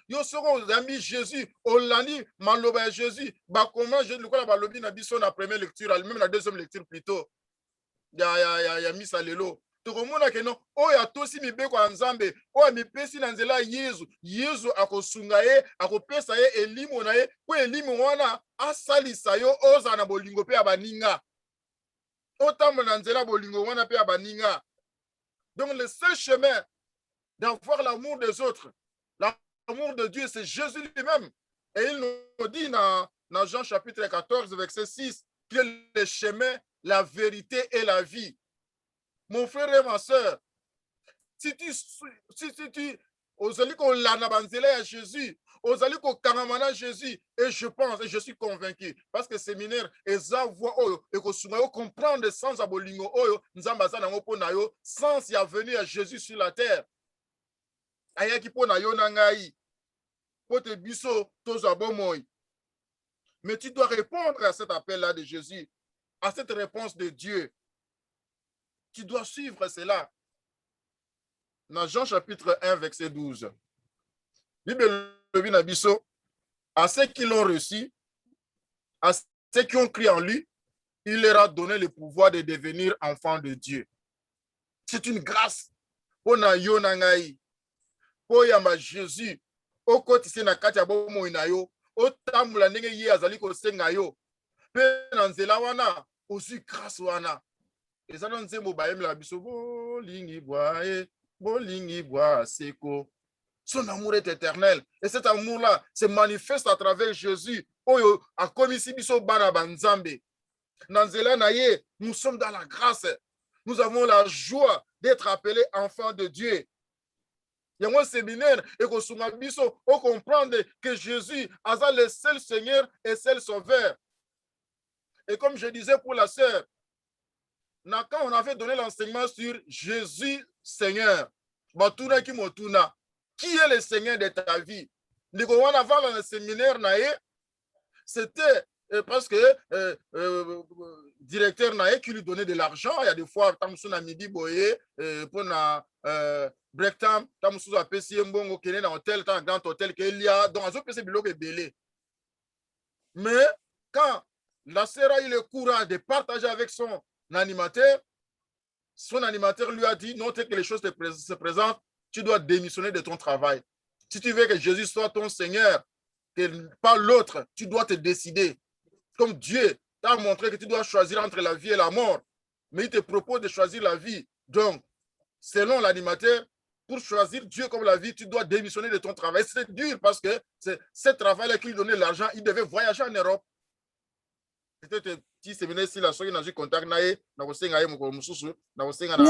Yo serons amis Jésus, Olani, Maloba Jésus. Bah comment je le crois balobi na biso na première lecture, même la deuxième lecture plutôt. Ya misa lelo. Tokomona ke non oyo atosi mibeko ya Nzambe oyo mipesi na nzela Yesu akosunga ye akopesa ye elimo na ye po elimo wana asalisa yo oza na bolingo pe ya baninga otambola na nzela bolingo wana pe ya baninga. Donc le seul chemin d'avoir l'amour des autres, l'amour de Dieu, c'est Jésus lui-même. Et il nous dit dans Jean chapitre 14 verset 6 que le chemin, la vérité et la vie. Mon frère et ma soeur, si tu ozali ko lana banzela ya Jésus, ozali ko kangamana Jésus, et je pense et je suis convaincu parce que séminaire eza voix oyo et ko sunga yo comprendre sans abolingo oyo nzamba za nango pona yo sans y venir à Jésus sur la terre. Ayaki pona yo na ngai. pote biso tozwa bomoi. Mais tu dois répondre à cet appel-là de Jésus, à cette réponse de Dieu. Tu dois suivre cela. Dans Jean chapitre 1, verset 12. Bible le na biso, à ceux qui l'ont reçu, à ceux qui ont cru en lui, il leur a donné le pouvoir de devenir enfants de Dieu. C'est une grâce. Pour na yo na ngai, pour yamba Jésus, au côté na kati ya bomo inayo, au tamula ndenge ye azali ko senga yo, pe na nzela wana, aussi grâce wana. Et ça donne nzembo ba yemela biso bolingi bwa seko. Son amour est éternel. Et cet amour-là se manifeste à travers Jésus. Oyo a commis si biso bana banzambe. Nanzela naye, nous sommes dans la grâce. Nous avons la joie d'être appelés enfants de Dieu. Il y a un séminaire et qu'on souma biso, on comprend que Jésus a le seul Seigneur et seul Sauveur. Et comme je disais pour la sœur, quand on avait donné l'enseignement sur Jésus Seigneur, Batuna ki motuna, qui est le Seigneur de ta vie? Avant dans le séminaire, c'était parce que directeur Naé qui lui donnait de l'argent. Il y a des fois, Tamsou na midi boye pour na break time, Tamsou a payé un bon hôtel dans hôtel, dans un grand hôtel qu'il y a, dans un PC biloko belé. Mais quand la sœur a eu le courage de partager avec son animateur lui a dit non, dès que les choses se présentent, tu dois démissionner de ton travail. Si tu veux que Jésus soit ton Seigneur, que pas l'autre, tu dois te décider. Comme Dieu t'a montré que tu dois choisir entre la vie et la mort, mais il te propose de choisir la vie. Donc, selon l'animateur, pour choisir Dieu comme la vie, tu dois démissionner de ton travail. C'est dur parce que c'est ce travail-là qui lui donnait l'argent. Il devait voyager en Europe. C'était un petit séminaire si la soeur n'a pas contact naé, n'a pas senga yé moko mususu, n'a pas senga na.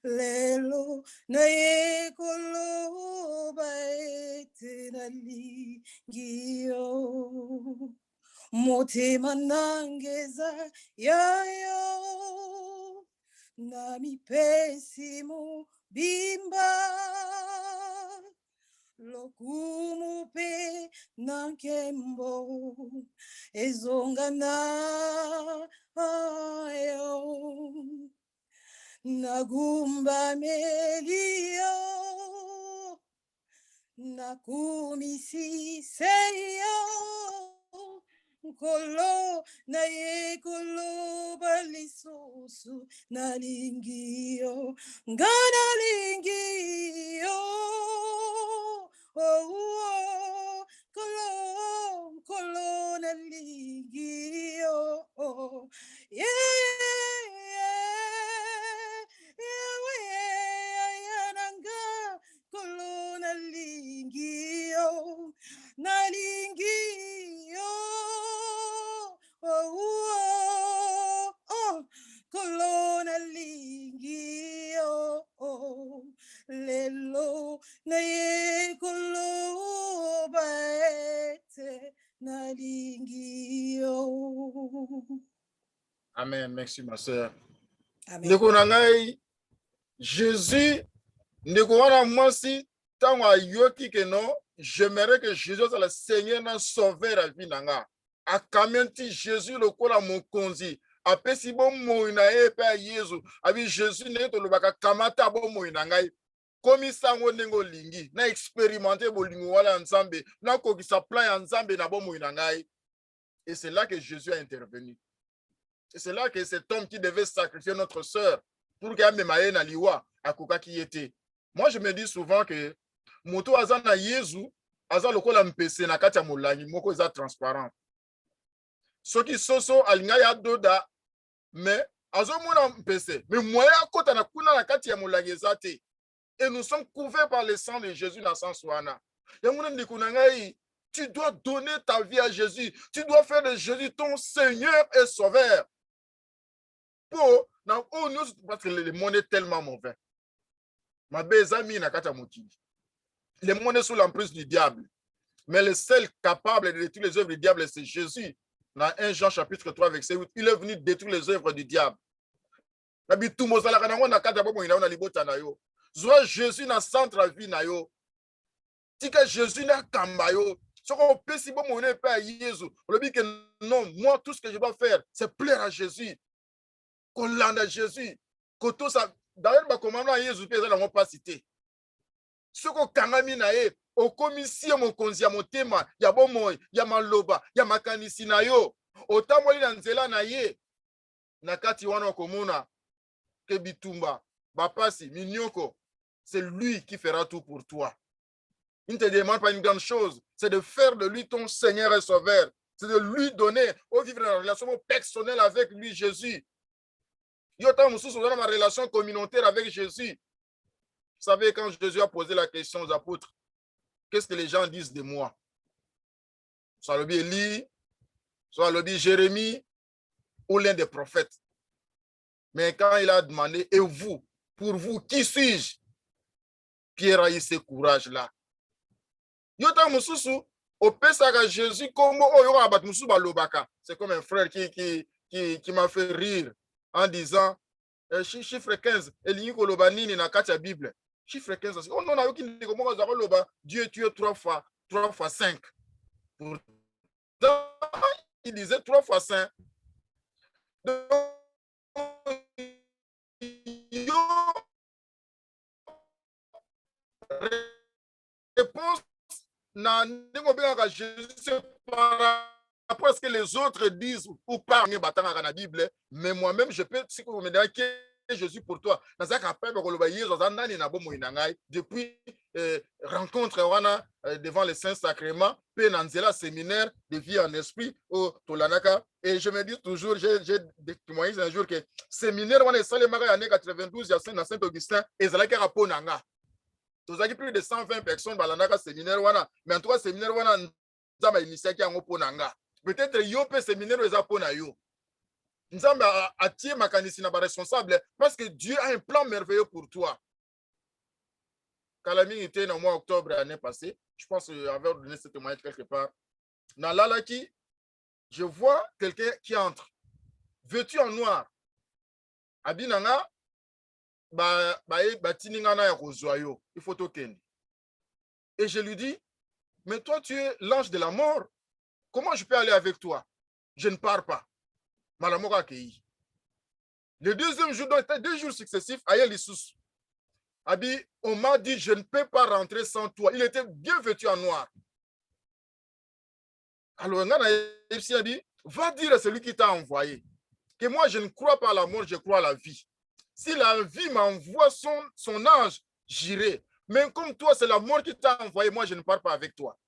Lelo na ye kolo baete na lingio motema nangeza yayo na mipesi mu bimba lokumu pe nankembo ezonga na ayo Nagumba melio, nakumisi seyo, kolo na ye kolo balisusu na lingio, ngana lingio, oh kolo na lingio, yeah. Nalingio, kolona lingio, lelo na ye kolo baete nalingio. Amen, merci ma sœur. Amen. Ndeko na ngai, Jésus, ndeko wana mwasi, tango ayoki ke non, j'aimerais que Jésus soit le Seigneur na sauver la vie nanga. Akamenti Jésus le kola mokonzi. Apesi bon moina e pe Yesu. Abi Jésus ne to lobaka kamata bon moina ngai. Komi sango nengo lingi na expérimenter bolingo wala nzambe na ko ki sa plan nzambe na bon moina ngai. Et c'est là que Jésus a intervenu. Et c'est là que cet homme qui devait sacrifier notre sœur pour qu'elle me maye na liwa akoka qui était. Moi je me dis souvent que moto aza na Yesu aza lokola mpese na kati ya molangi moko eza transparent. Soki soso alinga ya doda mais azomona mpese mais moya kota na kuna na kati ya molangi eza te. Et nous sommes couverts par le sang de Jésus dans le sens ouana. Tu dois donner ta vie à Jésus. Tu dois faire de Jésus ton Seigneur et Sauveur. Parce que le monde est tellement mauvais. Le monde est sous l'emprise du diable. Mais le seul capable de détruire les œuvres du diable, c'est Jésus. Dans 1 Jean chapitre 3, verset 8, il est venu détruire les œuvres du diable. Jésus dans centre la vie na yo. Tika Jésus na kamba yo. Non, moi tout ce que je dois faire, c'est plaire à Jésus. Qu'on l'ende à Jésus. D'ailleurs, ma commandement Jésus peut être pas cité. Ce qu'on kangami na ye, au commission mon konzi mon tema, ya bomoy, ya maloba, ya makanisi na yo. Otamoli na nzela na ye. Nakati wana komuna ke bitumba, bapasi, minyoko. C'est lui qui fera tout pour toi. Il ne te demande pas une grande chose, c'est de faire de lui ton Seigneur et Sauveur. C'est de lui donner, au vivre une relation personnelle avec lui, Jésus. Il y a ma relation communautaire avec Jésus. Vous savez, quand Jésus a posé la question aux apôtres, qu'est-ce que les gens disent de moi? Soit le Élie, soit le Jérémie, ou l'un des prophètes. Mais quand il a demandé, et vous, pour vous, qui suis-je? Pierre a eu ce courage-là. C'est comme un frère qui m'a fait rire en disant, chiffre 15, Bible. Chiffre 15, Dieu tue 3 fois 5. Il disait 3 fois 5. Réponse Jésus par rapport à ce que les autres disent ou parlent dans la Bible, mais moi-même je peux, si vous me dites que Jésus pour toi, depuis rencontre devant les saints sacrements, puis dans le séminaire de vie en esprit au Tolanaka, et je me dis toujours, j'ai témoigné un jour que séminaire, on est salé en année 92, il y a Saint-Augustin, et c'est là qu'il y a Ponanga. Vous avez plus de 120 personnes dans le séminaire, mais en tout cas, séminaire, peut-être que le séminaire est pour nous. Nous avons attiré ma candidature responsable parce que Dieu a un plan merveilleux pour toi. Kalami était au mois d'octobre l'année passée, je pense avoir donné ce témoignage quelque part. Dans l'Alaki, je vois quelqu'un qui entre, vêtu en noir. Abinanga, il faut token. Et je lui dis, mais toi tu es l'ange de la mort, comment je peux aller avec toi? Je ne pars pas. Malamora accueilli. Le deuxième jour, donc 2 jours successifs, Aïe Lissous. Abi, on m'a dit, je ne peux pas rentrer sans toi. Il était bien vêtu en noir. Alors, on a dit, va dire à celui qui t'a envoyé que moi, je ne crois pas à la mort, je crois à la vie. Si la vie m'envoie son ange, j'irai. Mais comme toi, c'est la mort qui t'a envoyé, moi, je ne pars pas avec toi.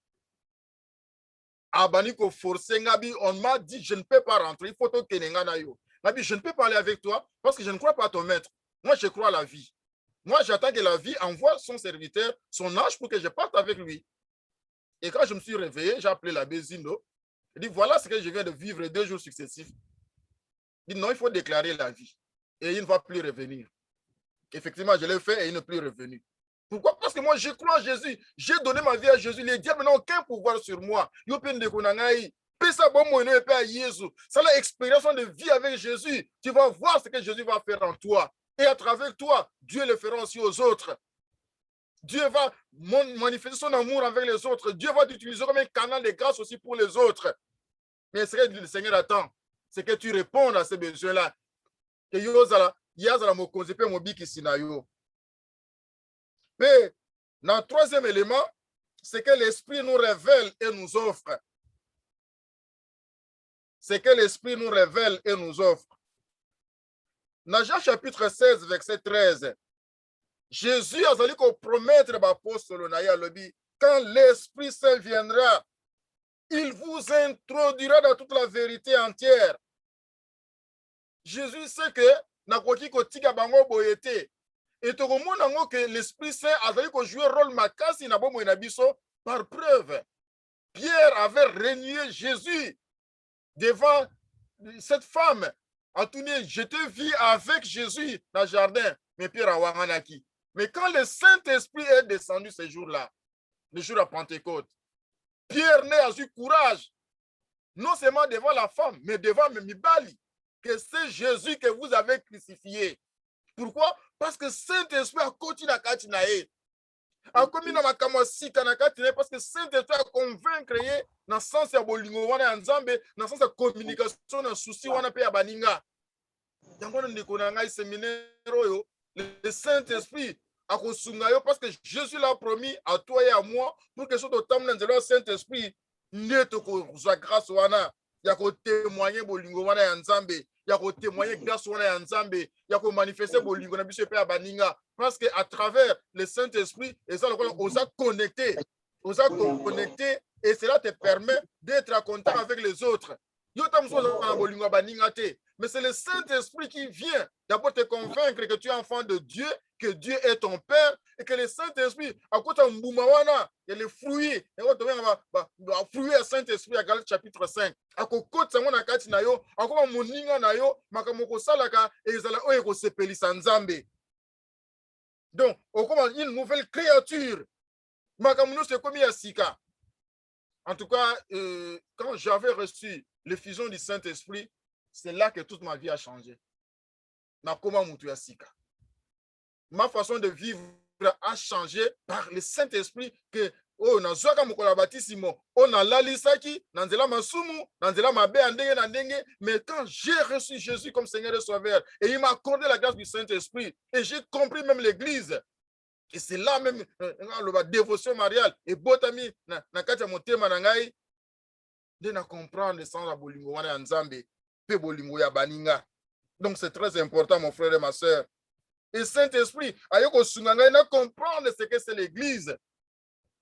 Abaniko forcé, on m'a dit, je ne peux pas rentrer. Il faut que je ne peux pas aller avec toi parce que je ne crois pas à ton maître. Moi, je crois à la vie. Moi, j'attends que la vie envoie son serviteur, son ange, pour que je parte avec lui. Et quand je me suis réveillé, j'ai appelé l'abbé Zindo. Il dit, voilà ce que je viens de vivre 2 jours successifs. Il dit, non, il faut déclarer la vie. Et il ne va plus revenir. Effectivement, je l'ai fait et il n'est plus revenu. Pourquoi? Parce que moi, je crois en Jésus. J'ai donné ma vie à Jésus. Les diables n'ont aucun pouvoir sur moi. C'est l'expérience de vie avec Jésus. Tu vas voir ce que Jésus va faire en toi. Et à travers toi, Dieu le fera aussi aux autres. Dieu va manifester son amour avec les autres. Dieu va t'utiliser comme un canal de grâce aussi pour les autres. Mais ce que le Seigneur attend, c'est que tu répondes à ces besoins-là. Que mais dans le 3e élément, c'est que l'Esprit nous révèle et nous offre. C'est que l'Esprit nous révèle et nous offre. Dans Jean chapitre 16, verset 13, Jésus a dit qu'on promettre l'apôtre quand l'Esprit Saint viendra, il vous introduira dans toute la vérité entière. Jésus sait que Et tu comprends que l'Esprit Saint a joué un rôle makasi na bomo na biso par preuve. Pierre avait renié Jésus devant cette femme. A tourné, je te vis avec Jésus dans le jardin. Mais Pierre a wanganaki. Mais quand le Saint-Esprit est descendu ce jour-là, le jour de Pentecôte, Pierre n'a eu courage, non seulement devant la femme, mais devant Mibali, que c'est Jésus que vous avez crucifié. Pourquoi? Parce que Saint-Esprit a continué à katinae. Parce que Saint-Esprit a convaincre dans le sens de bolingo wana nzambe, dans le sens de communication, dans le souci wana pe ya baninga. Le Saint-Esprit a kosunga yo parce que Jésus l'a promis à toi et à moi pour que ce soit le Saint-Esprit ne te kozwa grâce wana ya ko témoigner bolingo wana ya nzambe. Il y a témoigner grâce à Nzambe, il y a manifester bolingo na biso pe baninga parce que à travers le Saint-Esprit et ça on a connecté et cela te permet d'être en contact avec les autres. Mais c'est le Saint-Esprit qui vient d'abord te convaincre que tu es enfant de Dieu, que Dieu est ton Père, et que le Saint-Esprit, à côté de Mboumawana, il y a les fruits, fruits à Saint-Esprit à Galates chapitre 5. À côté de mon akati na yo, à côté de mon ninga na yo, makamoko salaka, et ils allaient oye ko sepeli sanzambe. Donc, une nouvelle créature. Makamuno c'est comme Yassika. En tout cas, quand j'avais reçu l'effusion du Saint-Esprit, c'est là que toute ma vie a changé. Ma façon de vivre a changé par le Saint-Esprit que on a zoaka mokola batisimo, on a lalisaki, nanzela masumu, nanzela mabe andenge na ndenge, mais quand j'ai reçu Jésus comme Seigneur et Sauveur, et il m'a accordé la grâce du Saint-Esprit, et j'ai compris même l'Église, et c'est là même la dévotion mariale, et botami na kati ya motema na ngai, de na comprendre le sens de la bolingo wana nzambe, pe bolingo ya baninga. Donc c'est très important mon frère et ma soeur. Et Saint-Esprit, ayoko sunanga na comprendre ce que c'est l'Église.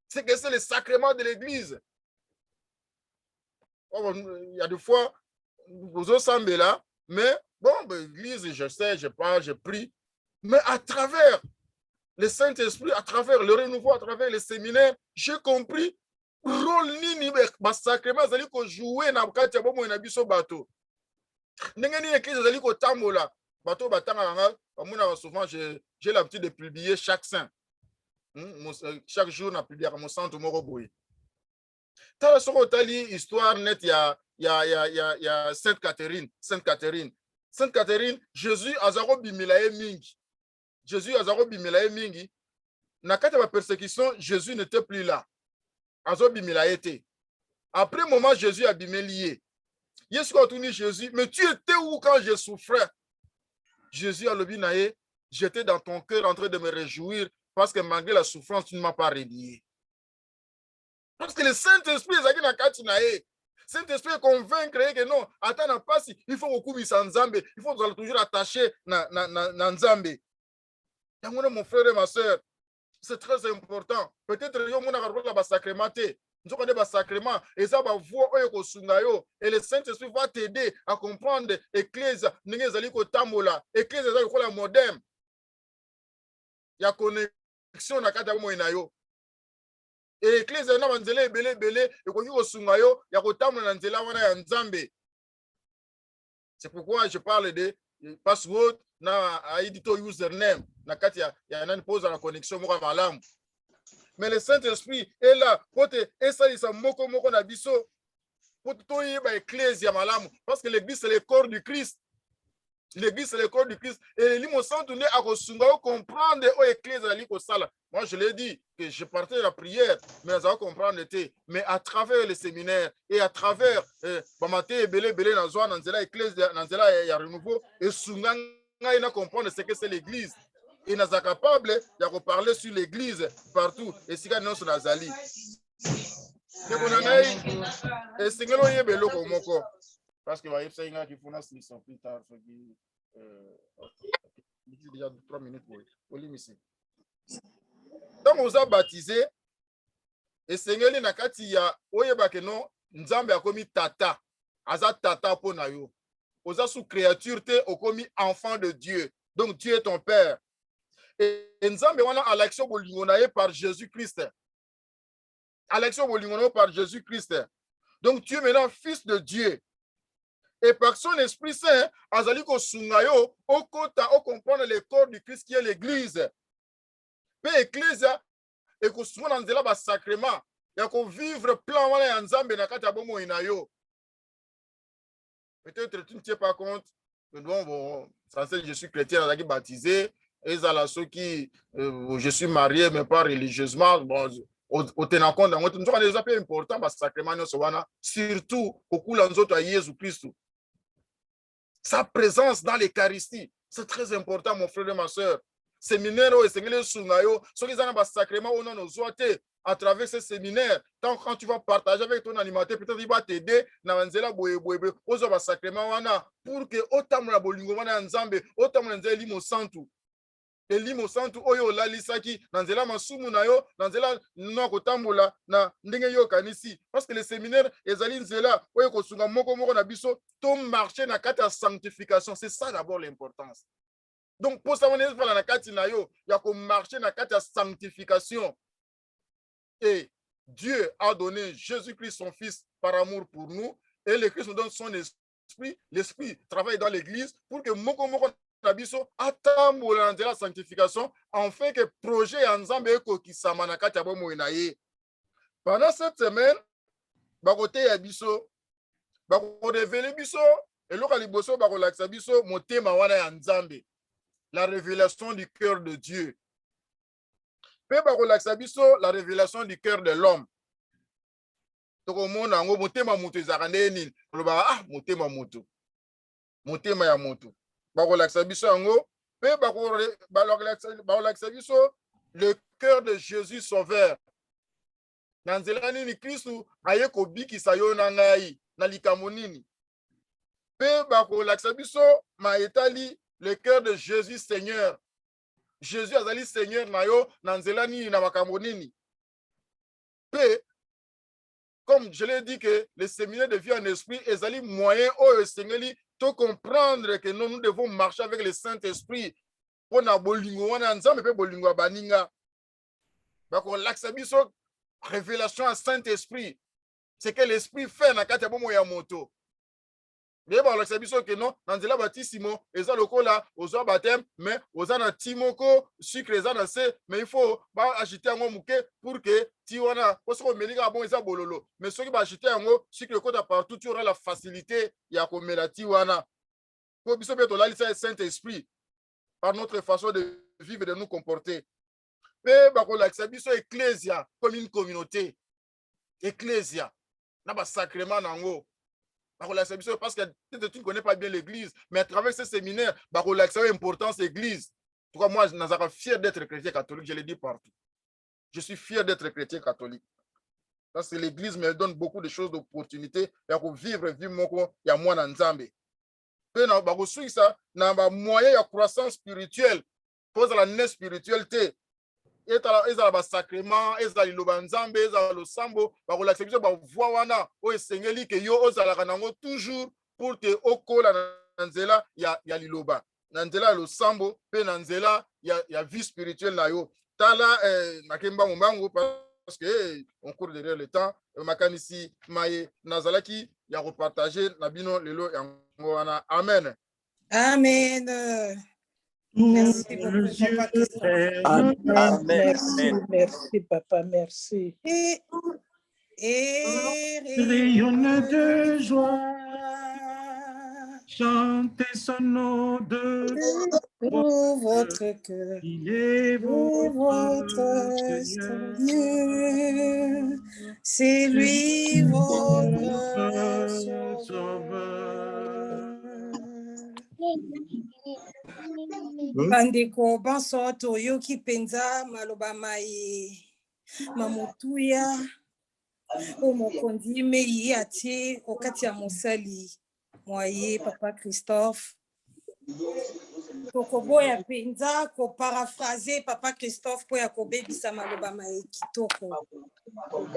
C'est que c'est le sacrement de l'Église. Il y a des fois, vous osez là, mais bon, l'Église, je sais, je parle, je prie, mais à travers le Saint-Esprit, à travers le renouveau, à travers les séminaires, j'ai compris rôle nini ba sacrement zali ko jouer na kati ya bomo na biso bato. Ndenge ni église zali ko tambola, bato batanga nga, amuna souvent j'ai l'habitude de publier chaque saint. Chaque jour na publier mon centre moko boye. Tala soko tali histoire net ya Sainte Catherine. Sainte Catherine, Jésus azaro bimilaye mingi. Jésus azaro bimilaye mingi. Na kati ya persécution, Jésus n'était plus là. Après un moment, Jésus a bimelié. Jésus, mais tu étais où quand je souffrais? Jésus a dit, j'étais dans ton cœur en train de me réjouir parce que malgré la souffrance, tu ne m'as pas renié. Parce que le Saint-Esprit est dans Katinae. Saint-Esprit convaincre que non, attends, pas si il faut beaucoup de Nzambe, il faut toujours attacher na Nzambe. Mon frère et ma soeur, c'est très important. Peut-être que nous avons sacramenté. Nous avons sacrement. Et ça va voir et le Saint-Esprit va t'aider à comprendre l'Église. L'Église est la moderne. Il y a connexion dans le monde. Et l'Église est là, il y a Nzambe. C'est pourquoi je parle de password na édito username. Il pose la connexion. Mais le Saint-Esprit est là pour te parce que l'église c'est le corps du Christ. L'église c'est le corps du Christ. Et les gens tourner à comprendre moi je l'ai dit que je partais de la prière, mais ça va comprendre. Mais à travers les séminaires et à travers et comprendre ce que c'est l'église. Il n'est pas capable de parler sur l'église partout. Et si nous sommes nazali. Et si nous sommes parce que va y qu'il faut nous plus tard. Déjà 3 minutes pour l'immiscer. Donc on a baptisé et Seigneur nakati ya oyeba ke non Nzambe a commis tata. Aza tata po na yo. Oza sous créature te o commis enfant de Dieu. Donc Dieu est ton père. Et nzambe wana à l'action bolingo na ye par Jésus-Christ. À l'action bolingo na ye par Jésus-Christ. Donc tu es maintenant fils de Dieu. Et par son Esprit Saint, azali ko sungayo, au comprendre le corps du Christ qui est l'Église. Pe Ecclesia et ko sunga nzela ba sacrement. Ya ko vivre plan wana ya nzambe na kati ya bomo inayo. Peut-être tu ne tiens pas compte. Bon, je suis chrétien, je suis baptisé. Et là, ceux qui, je suis marié, mais pas religieusement. Bon, au tenant compte, nous avons des appels importants parce que sacrément, surtout au coup de Jésus-Christ. Sa présence dans l'Eucharistie, c'est très important, mon frère et ma soeur. Séminaire, ceux qui ont un sacrément, on a nos à travers ce séminaire, quand tu vas partager avec ton animateur, peut-être il va t'aider pour que autant la bolingo wana nzambe, autant nzela limo santu. Et limo santu oyo la lisaki, nzela masumu na yo, nzela no kotambola na ndenge yo kanisi. Parce que le séminaire ezali nzela oyo kosunga moko moko na biso, to marcher na kati ya sanctification, c'est ça d'abord l'importance. Donc pour ça on est na kati na yo, ya ko marcher na kati ya sanctification. Et Dieu a donné Jésus-Christ, son Fils, par amour pour nous. Et le Christ nous donne son esprit. L'esprit travaille dans l'église pour que Moko Moko Nabiso attende la sanctification, afin que le projet ensemble qui s'amanaka moinaye. Pendant cette semaine, bakote ya biso, bako révéler biso, et lorsqu'il bosso bako laksa biso, motema wana ya nzambe, la révélation du cœur de Dieu. La révélation du cœur de l'homme. Donc, au monde, on motema mutu zaraneni. On va ah motema mutu. Motema ya mutu. Bako laksabiso ango. Pe bako laksabiso le cœur de Jésus sauveur. Nanzela nini Kristu aye ko biki sayo na ngai na likambo nini. Pe bako laksabiso maetali le cœur de Jésus Seigneur. Jésus azali Seigneur na yo nanzela nini na makambo nini. Pe comme je l'ai dit que le séminaire de vie en esprit ezali moyen oyo sengeli to comprendre que nous devons marcher avec le Saint-Esprit pour na bolingo wana nzambe pe bolingo baninga. Bako laksa biso révélation à Saint-Esprit. C'est que l'esprit fait na kati ya bomo ya moto. Mais bon, la sabiso que non, nanzela baptissimo, eza lokola, ozo baptême, mais oza na timoko, sucre eza na se, mais il faut ba acheter un mouke pour que ti wana, parce que meliga bon eza bololo. Mais ceux qui ba acheter un sucre kota partout, tu auras la facilité ya komela ti wana. Pour biso beto la lisa Saint-Esprit par notre façon de vivre et de nous comporter. Mais ba ko la sabiso ecclésia comme une communauté. Ecclésia. Na ba sacrement nango. Parce que tu ne connais pas bien l'église, mais à travers ce séminaire, l'importance de l'église. En tout cas, moi, je suis fier d'être chrétien catholique, je l'ai dit partout. Je suis fier d'être chrétien catholique. Parce que l'église me donne beaucoup de choses, d'opportunités, pour vivre, il y a moi dans Nzambe. Puis, ça, dans moyen de croissance spirituelle, pour la naissance spiritualité. Ezala ba sacrement, ezala liloba nzambe, ezala lo sambo, ba relaxer biso ba voix wana o esengeli ke yo ozala kanango toujours pour te okola na nzela ya liloba. Na nzela lo sambo pe na nzela ya vie spirituelle na yo. Tala makemba mbango parce que on court derrière le temps, makanisi maye nazalaki ya repartager na bino lelo yango wana. Amen. Amen. Merci beaucoup, Papa Christophe. Merci, Papa, merci. Et Rayonne de joie, chantez son nom de tout votre cœur. Il est votre Seigneur, c'est lui votre sauveur. Bandeko banso toyoki penza maloba mai mamutuya o mokonzi mei atie okati ya mosali moye Papa Christophe. Kokoboya penza ko paraphraser Papa Christophe po ya kobebisa maloba mai kitoko.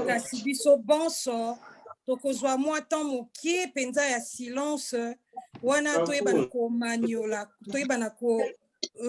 Kasi biso bonso tokozwa mwa temps mokie penza ya silence wana toyebana ko maniola toyebana ko